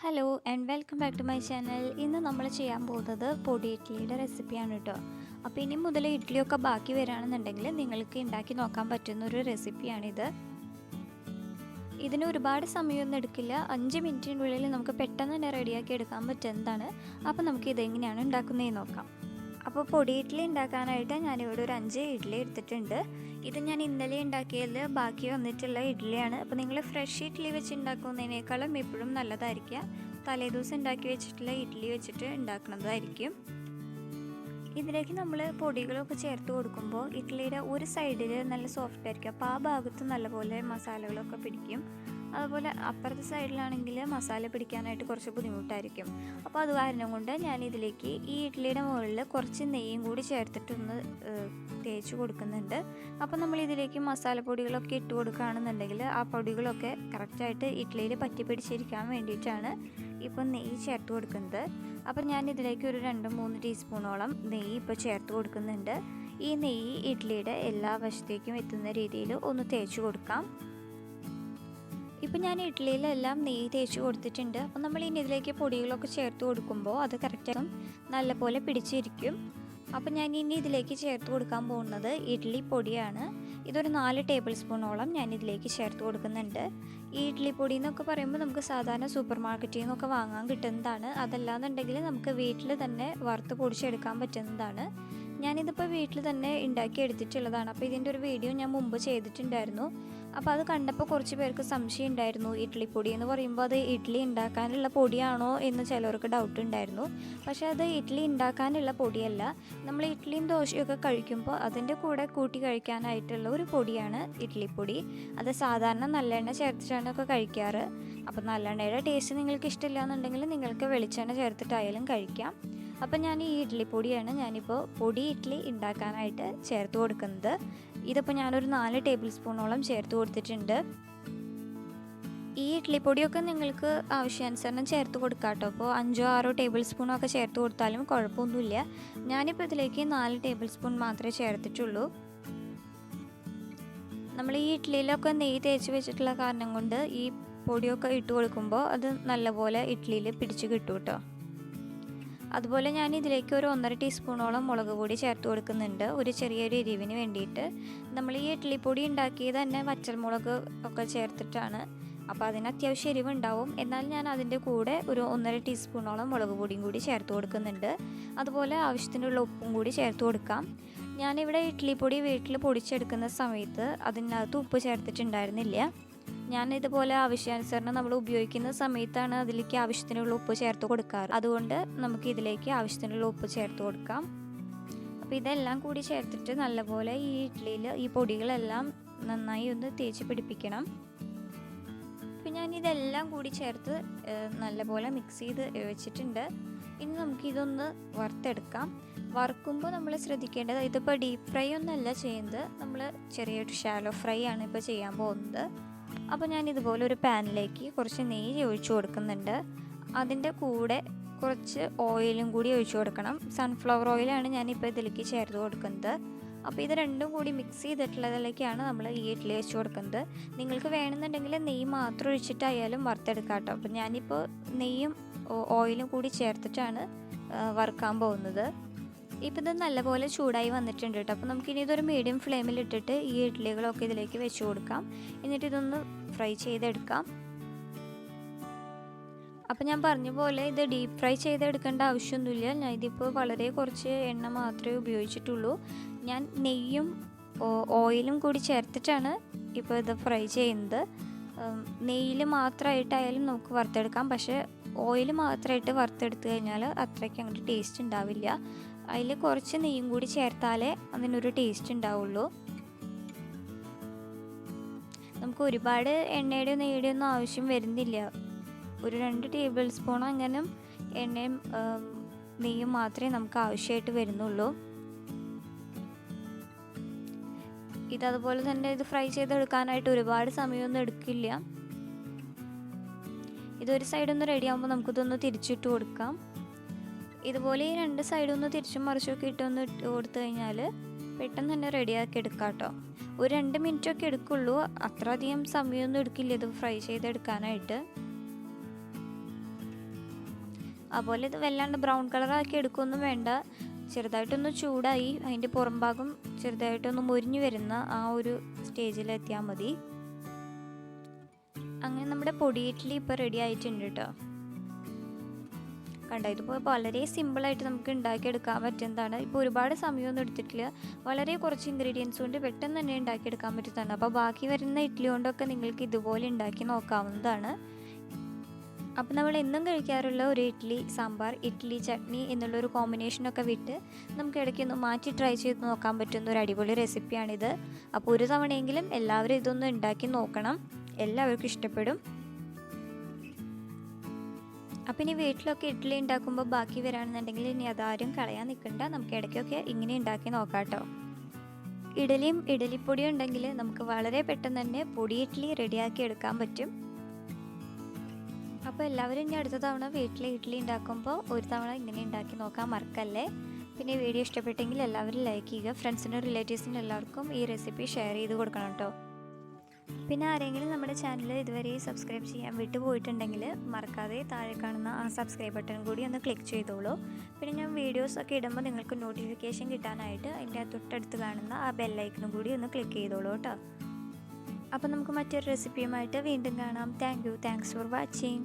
Hello and welcome back to my channel. ഇന്ന് നമ്മൾ ചെയ്യാൻ പോകുന്നത് പൊടി ഇഡ്ഡലിയുടെ റെസിപ്പിയാണ് കേട്ടോ. അപ്പോൾ ഇനി മുതൽ ഇഡ്ഡലിയൊക്കെ ബാക്കി വരികയാണെന്നുണ്ടെങ്കിൽ നിങ്ങൾക്ക് ഉണ്ടാക്കി നോക്കാൻ പറ്റുന്ന ഒരു റെസിപ്പിയാണിത്. ഇതിന് ഒരുപാട് സമയമൊന്നും എടുക്കില്ല, 5 മിനിറ്റിനുള്ളിൽ നമുക്ക് പെട്ടെന്ന് തന്നെ റെഡിയാക്കി എടുക്കാൻ പറ്റുന്നതാണ്. അപ്പോൾ നമുക്ക് ഇതെങ്ങനെയാണ് ഉണ്ടാക്കുന്നതെന്ന് നോക്കാം. അപ്പോൾ പൊടി ഇഡ്ഡലി ഉണ്ടാക്കാനായിട്ട് ഞാനിവിടെ ഒരു 5 ഇഡ്ഡലി എടുത്തിട്ടുണ്ട്. ഇത് ഞാൻ ഇന്നലെ ഉണ്ടാക്കിയതിൽ ബാക്കി വന്നിട്ടുള്ള ഇഡ്ഡലിയാണ്. അപ്പോൾ നിങ്ങൾ ഫ്രഷ് ഇഡ്ഡലി വെച്ച് ഉണ്ടാക്കുന്നതിനേക്കാളും എപ്പോഴും നല്ലതായിരിക്കുക തലേദിവസം ഉണ്ടാക്കി വെച്ചിട്ടുള്ള ഇഡ്ഡലി വെച്ചിട്ട് ഉണ്ടാക്കുന്നതായിരിക്കും. ഇതിലേക്ക് നമ്മൾ പൊടികളൊക്കെ ചേർത്ത് കൊടുക്കുമ്പോൾ ഇഡ്ഡലിയുടെ ഒരു സൈഡിൽ നല്ല സോഫ്റ്റ് ആയിരിക്കും, അപ്പോൾ ആ ഭാഗത്ത് നല്ലപോലെ മസാലകളൊക്കെ പിടിക്കും. അതുപോലെ അപ്പുറത്തെ സൈഡിലാണെങ്കിൽ മസാല പിടിക്കാനായിട്ട് കുറച്ച് ബുദ്ധിമുട്ടായിരിക്കും. അപ്പോൾ അത് കാരണം കൊണ്ട് ഞാൻ ഇതിലേക്ക് ഈ ഇഡ്ഡലിയുടെ മുകളിൽ കുറച്ച് നെയ്യും കൂടി ചേർത്തിട്ടൊന്ന് തേച്ച് കൊടുക്കുന്നുണ്ട്. അപ്പോൾ നമ്മൾ ഇതിലേക്ക് മസാലപ്പൊടികളൊക്കെ ഇട്ട് കൊടുക്കുകയാണെന്നുണ്ടെങ്കിൽ ആ പൊടികളൊക്കെ കറക്റ്റായിട്ട് ഇഡ്ഡലിയിൽ പറ്റി പിടിച്ചിരിക്കാൻ വേണ്ടിയിട്ടാണ് ഇപ്പോൾ നെയ്യ് ചേർത്ത് കൊടുക്കുന്നത്. അപ്പോൾ ഞാൻ ഇതിലേക്ക് ഒരു 2-3 ടീസ്പൂണോളം നെയ്യ് ഇപ്പോൾ ചേർത്ത് കൊടുക്കുന്നുണ്ട്. ഈ നെയ്യ് ഇഡ്ഡലിയുടെ എല്ലാ വശത്തേക്കും എത്തുന്ന രീതിയിൽ ഒന്ന് തേച്ച് കൊടുക്കാം. ഇപ്പം ഞാൻ ഇഡ്ഡലിയിലെല്ലാം നെയ്യ് തേച്ച് കൊടുത്തിട്ടുണ്ട്. അപ്പോൾ നമ്മൾ ഇനി ഇതിലേക്ക് പൊടികളൊക്കെ ചേർത്ത് കൊടുക്കുമ്പോൾ അത് കറക്റ്റായിട്ടും നല്ലപോലെ പിടിച്ചിരിക്കും. അപ്പോൾ ഞാൻ ഇനി ഇതിലേക്ക് ചേർത്ത് കൊടുക്കാൻ പോകുന്നത് ഇഡ്ഡലി പൊടിയാണ്. ഇതൊരു 4 ടേബിൾ സ്പൂണോളം ഞാൻ ഇതിലേക്ക് ചേർത്ത് കൊടുക്കുന്നുണ്ട്. ഈ ഇഡ്ഡലി പൊടി എന്നൊക്കെ പറയുമ്പോൾ നമുക്ക് സാധാരണ സൂപ്പർ മാർക്കറ്റിൽ നിന്നൊക്കെ വാങ്ങാൻ കിട്ടുന്നതാണ്. അതല്ലാന്നുണ്ടെങ്കിൽ നമുക്ക് വീട്ടിൽ തന്നെ വറുത്ത് പൊടിച്ചെടുക്കാൻ പറ്റുന്നതാണ്. ഞാനിതിപ്പോൾ വീട്ടിൽ തന്നെ ഉണ്ടാക്കി എടുത്തിട്ടുള്ളതാണ്. അപ്പോൾ ഇതിൻ്റെ ഒരു വീഡിയോ ഞാൻ മുമ്പ് ചെയ്തിട്ടുണ്ടായിരുന്നു. അപ്പോൾ അത് കണ്ടപ്പോൾ കുറച്ച് പേർക്ക് സംശയം ഉണ്ടായിരുന്നു, ഇഡ്ഡലി പൊടി എന്ന് പറയുമ്പോൾ അത് ഇഡ്ഡലി ഉണ്ടാക്കാനുള്ള പൊടിയാണോ എന്ന് ചിലർക്ക് ഡൗട്ട് ഉണ്ടായിരുന്നു. പക്ഷേ അത് ഇഡ്ഡലി ഉണ്ടാക്കാനുള്ള പൊടിയല്ല. നമ്മൾ ഇഡ്ഡലിയും ദോശയൊക്കെ കഴിക്കുമ്പോൾ അതിൻ്റെ കൂടെ കൂട്ടി കഴിക്കാനായിട്ടുള്ള ഒരു പൊടിയാണ് ഇഡ്ഡലി പൊടി. അത് സാധാരണ നല്ലെണ്ണ ചേർത്തിട്ടാണ് ഒക്കെ കഴിക്കാറ്. അപ്പോൾ നല്ലെണ്ണയുടെ ടേസ്റ്റ് നിങ്ങൾക്ക് ഇഷ്ടമില്ല എന്നുണ്ടെങ്കിൽ നിങ്ങൾക്ക് വെളിച്ചെണ്ണ ചേർത്തിട്ടായാലും കഴിക്കാം. അപ്പം ഞാൻ ഈ ഇഡ്ഡലി പൊടിയാണ് ഞാനിപ്പോൾ പൊടി ഇഡ്ഡലി ഉണ്ടാക്കാനായിട്ട് ചേർത്ത് കൊടുക്കുന്നത്. ഇതിപ്പോൾ ഞാനൊരു 4 ടേബിൾ സ്പൂണോളം ചേർത്ത് കൊടുത്തിട്ടുണ്ട്. ഈ ഇഡ്ഡലി പൊടിയൊക്കെ നിങ്ങൾക്ക് ആവശ്യാനുസരണം ചേർത്ത് കൊടുക്കാം കേട്ടോ. അപ്പോൾ 5-6 ടേബിൾ സ്പൂണൊക്കെ ചേർത്ത് കൊടുത്താലും കുഴപ്പമൊന്നുമില്ല. ഞാനിപ്പോൾ ഇതിലേക്ക് 4 ടേബിൾ സ്പൂൺ മാത്രമേ ചേർത്തിട്ടുള്ളൂ. നമ്മൾ ഈ ഇഡ്ഡലിയിലൊക്കെ നെയ്യ് തേച്ച് വെച്ചിട്ടുള്ള കാരണം കൊണ്ട് ഈ പൊടിയൊക്കെ ഇട്ട് കൊടുക്കുമ്പോൾ അത് നല്ലപോലെ ഇഡ്ഡലിയിൽ പിടിച്ച് കിട്ടും കേട്ടോ. അതുപോലെ ഞാൻ ഇതിലേക്ക് ഒരു 1.5 ടീസ്പൂണോളം മുളക് പൊടി ചേർത്ത് കൊടുക്കുന്നുണ്ട്, ഒരു ചെറിയൊരു എരിവിന് വേണ്ടിയിട്ട്. നമ്മൾ ഈ ഇഡ്ഡലി പൊടി ഉണ്ടാക്കിയത് തന്നെ വറ്റൽമുളക് ഒക്കെ ചേർത്തിട്ടാണ്. അപ്പോൾ അതിന് അത്യാവശ്യം എരിവുണ്ടാവും. എന്നാൽ ഞാൻ അതിൻ്റെ കൂടെ ഒരു 1.5 ടീസ്പൂണോളം മുളക് പൊടിയും കൂടി ചേർത്ത് കൊടുക്കുന്നുണ്ട്. അതുപോലെ ആവശ്യത്തിനുള്ള ഉപ്പും കൂടി ചേർത്ത് കൊടുക്കാം. ഞാനിവിടെ ഇഡ്ഡലി പൊടി വീട്ടിൽ പൊടിച്ചെടുക്കുന്ന സമയത്ത് അതിനകത്ത് ഉപ്പ് ചേർത്തിട്ടുണ്ടായിരുന്നില്ല. ഞാനിതുപോലെ ആവശ്യാനുസരണം നമ്മൾ ഉപയോഗിക്കുന്ന സമയത്താണ് അതിലേക്ക് ആവശ്യത്തിനുള്ള ഉപ്പ് ചേർത്ത് കൊടുക്കാറ്. അതുകൊണ്ട് നമുക്ക് ഇതിലേക്ക് ആവശ്യത്തിനുള്ള ഉപ്പ് ചേർത്ത് കൊടുക്കാം. അപ്പോൾ ഇതെല്ലാം കൂടി ചേർത്തിട്ട് നല്ലപോലെ ഈ ഇഡ്ഡലിയിൽ ഈ പൊടികളെല്ലാം നന്നായി ഒന്ന് തേച്ച് പിടിപ്പിക്കണം. അപ്പോൾ ഞാൻ ഇതെല്ലാം കൂടി ചേർത്ത് നല്ലപോലെ മിക്സ് ചെയ്ത് വെച്ചിട്ടുണ്ട്. ഇനി നമുക്കിതൊന്ന് വറുത്തെടുക്കാം. വറുക്കുമ്പോൾ നമ്മൾ ശ്രദ്ധിക്കേണ്ടത്, ഇതിപ്പോൾ ഡീപ്പ് ഫ്രൈ ഒന്നല്ല ചെയ്യുന്നത്, നമ്മൾ ചെറിയൊരു ഷാലോ ഫ്രൈ ആണ് ഇപ്പോൾ ചെയ്യാൻ പോകുന്നത്. അപ്പോൾ ഞാൻ ഇതുപോലെ ഒരു പാനിലേക്ക് കുറച്ച് നെയ്യ് ഒഴിച്ചു കൊടുക്കുന്നുണ്ട്. അതിൻ്റെ കൂടെ കുറച്ച് ഓയിലും കൂടി ഒഴിച്ചു കൊടുക്കണം. സൺഫ്ലവർ ഓയിലാണ് ഞാനിപ്പോൾ ഇതിലേക്ക് ചേർത്ത് കൊടുക്കുന്നത്. അപ്പോൾ ഇത് രണ്ടും കൂടി മിക്സ് ചെയ്തിട്ടുള്ളതിലേക്കാണ് നമ്മൾ ഈ ഇഡ്ഡലി വെച്ച് കൊടുക്കുന്നത്. നിങ്ങൾക്ക് വേണമെന്നുണ്ടെങ്കിൽ നെയ്യ് മാത്രം ഒഴിച്ചിട്ടായാലും വറുത്തെടുക്കാം കേട്ടോ. അപ്പോൾ ഞാനിപ്പോൾ നെയ്യും ഓയിലും കൂടി ചേർത്തിട്ടാണ് വറുക്കാൻ പോകുന്നത്. ഇപ്പോൾ ഇത് നല്ലപോലെ ചൂടായി വന്നിട്ടുണ്ട് കേട്ടോ. അപ്പോൾ നമുക്കിനി ഇതൊരു മീഡിയം ഫ്ലെയിമിൽ ഇട്ടിട്ട് ഈ ഇഡ്ഡലികളൊക്കെ ഇതിലേക്ക് വെച്ച് കൊടുക്കാം. എന്നിട്ട് ഇതൊന്ന് ഫ്രൈ ചെയ്തെടുക്കാം. അപ്പോൾ ഞാൻ പറഞ്ഞ പോലെ ഇത് ഡീപ്പ് ഫ്രൈ ചെയ്തെടുക്കേണ്ട ആവശ്യമൊന്നുമില്ല. ഞാൻ ഇതിപ്പോൾ വളരെ കുറച്ച് എണ്ണ മാത്രമേ ഉപയോഗിച്ചിട്ടുള്ളൂ. ഞാൻ നെയ്യും ഓയിലും കൂടി ചേർത്തിട്ടാണ് ഇപ്പോൾ ഇത് ഫ്രൈ ചെയ്യുന്നത്. നെയ്യിൽ മാത്രമായിട്ടായാലും നമുക്ക് വറുത്തെടുക്കാം. പക്ഷേ ഓയിൽ മാത്രമായിട്ട് വറുത്തെടുത്ത് കഴിഞ്ഞാൽ അത്രയ്ക്ക് അങ്ങോട്ട് ടേസ്റ്റ് ഉണ്ടാവില്ല. അതിൽ കുറച്ച് നെയ്യും കൂടി ചേർത്താലേ അതിനൊരു ടേസ്റ്റ് ഉണ്ടാവുള്ളൂ. നമുക്ക് ഒരുപാട് എണ്ണയുടെയോ നെയ്യുടെയോ ഒന്നും ആവശ്യം വരുന്നില്ല. ഒരു 2 ടേബിൾ സ്പൂൺ അങ്ങനെ എണ്ണയും നെയ്യും മാത്രമേ നമുക്ക് ആവശ്യമായിട്ട് വരുന്നുള്ളൂ. ഇതതുപോലെ തന്നെ ഇത് ഫ്രൈ ചെയ്തെടുക്കാനായിട്ട് ഒരുപാട് സമയമൊന്നും എടുക്കില്ല. ഇതൊരു സൈഡൊന്ന് റെഡി ആകുമ്പോൾ നമുക്കിതൊന്ന് തിരിച്ചിട്ട് കൊടുക്കാം. ഇതുപോലെ ഈ 2 സൈഡും ഒന്ന് തിരിച്ചും മറിച്ചൊക്കെ ഇട്ടൊന്ന് ഇട്ട് കൊടുത്തു കഴിഞ്ഞാൽ പെട്ടെന്ന് തന്നെ റെഡിയാക്കി എടുക്കാം കേട്ടോ. ഒരു 2 മിനിറ്റൊക്കെ എടുക്കുള്ളൂ, അത്ര അധികം സമയമൊന്നും എടുക്കില്ല ഇത് ഫ്രൈ ചെയ്തെടുക്കാനായിട്ട്. അതുപോലെ ഇത് വല്ലാണ്ട് ബ്രൗൺ കളറാക്കി എടുക്കുകയൊന്നും വേണ്ട. ചെറുതായിട്ടൊന്ന് ചൂടായി അതിൻ്റെ പുറം ഭാഗം ചെറുതായിട്ടൊന്ന് മുരിഞ്ഞു വരുന്ന ആ ഒരു സ്റ്റേജിലെത്തിയാൽ മതി. അങ്ങനെ നമ്മുടെ പൊടി ഇഡ്ഡലി ഇപ്പോൾ റെഡി ആയിട്ടുണ്ട് കേട്ടോ. കണ്ടോ, ഇതിപ്പോൾ വളരെ സിമ്പിളായിട്ട് നമുക്ക് ഉണ്ടാക്കിയെടുക്കാൻ പറ്റുന്നതാണ്. ഇപ്പോൾ ഒരുപാട് സമയമൊന്നും എടുത്തിട്ടില്ല. വളരെ കുറച്ച് ഇൻഗ്രീഡിയൻസ് കൊണ്ട് പെട്ടെന്ന് തന്നെ ഉണ്ടാക്കിയെടുക്കാൻ പറ്റുന്നതാണ്. അപ്പോൾ ബാക്കി വരുന്ന ഇഡ്ഡലി കൊണ്ടൊക്കെ നിങ്ങൾക്ക് ഇതുപോലെ ഉണ്ടാക്കി നോക്കാവുന്നതാണ്. അപ്പോൾ നമ്മൾ എന്നും കഴിക്കാറുള്ള ഒരു ഇഡ്ഡലി സാമ്പാർ, ഇഡ്ഡലി ചട്നി എന്നുള്ളൊരു കോമ്പിനേഷനൊക്കെ വിട്ട് നമുക്ക് ഇടയ്ക്കൊന്ന് മാറ്റി ട്രൈ ചെയ്ത് നോക്കാൻ പറ്റുന്ന ഒരു അടിപൊളി റെസിപ്പിയാണിത്. അപ്പോൾ ഒരു തവണയെങ്കിലും എല്ലാവരും ഇതൊന്ന് ഉണ്ടാക്കി നോക്കണം, എല്ലാവർക്കും ഇഷ്ടപ്പെടും. അപ്പോൾ ഇനി വീട്ടിലൊക്കെ ഇഡ്ഡലി ഉണ്ടാക്കുമ്പോൾ ബാക്കി വരാണെന്നുണ്ടെങ്കിൽ ഇനി അതാരും കളയാൻ നിൽക്കണ്ട, നമുക്ക് ഇടയ്ക്കൊക്കെ ഇങ്ങനെ ഉണ്ടാക്കി നോക്കാം കേട്ടോ. ഇഡലിയും ഇഡലിപ്പൊടിയും ഉണ്ടെങ്കിൽ നമുക്ക് വളരെ പെട്ടെന്ന് തന്നെ പൊടി ഇഡ്ഡലി റെഡിയാക്കി എടുക്കാൻ പറ്റും. അപ്പോൾ എല്ലാവരും ഇനി അടുത്ത തവണ വീട്ടിൽ ഇഡ്ഡലി ഉണ്ടാക്കുമ്പോൾ ഒരു തവണ ഇങ്ങനെ ഉണ്ടാക്കി നോക്കാൻ മറക്കല്ലേ. പിന്നെ വീഡിയോ ഇഷ്ടപ്പെട്ടെങ്കിൽ എല്ലാവരും ലൈക്ക് ചെയ്യുക, ഫ്രണ്ട്സിനും റിലേറ്റീവ്സിനും എല്ലാവർക്കും ഈ റെസിപ്പി ഷെയർ ചെയ്ത് കൊടുക്കണം കേട്ടോ. പിന്നെ ആരെങ്കിലും നമ്മുടെ ചാനൽ ഇതുവരെ സബ്സ്ക്രൈബ് ചെയ്യാൻ വിട്ടുപോയിട്ടുണ്ടെങ്കിൽ മറക്കാതെ താഴെ കാണുന്ന ആ സബ്സ്ക്രൈബ് ബട്ടൺ കൂടി ഒന്ന് ക്ലിക്ക് ചെയ്തോളൂ. പിന്നെ ഞാൻ വീഡിയോസൊക്കെ ഇടുമ്പോൾ നിങ്ങൾക്ക് നോട്ടിഫിക്കേഷൻ കിട്ടാനായിട്ട് അതിൻ്റെ തൊട്ടടുത്ത് കാണുന്ന ആ ബെല്ലൈക്കണും കൂടി ഒന്ന് ക്ലിക്ക് ചെയ്തോളൂ കേട്ടോ. അപ്പോൾ നമുക്ക് മറ്റൊരു റെസിപ്പിയുമായിട്ട് വീണ്ടും കാണാം. Thanks for watching.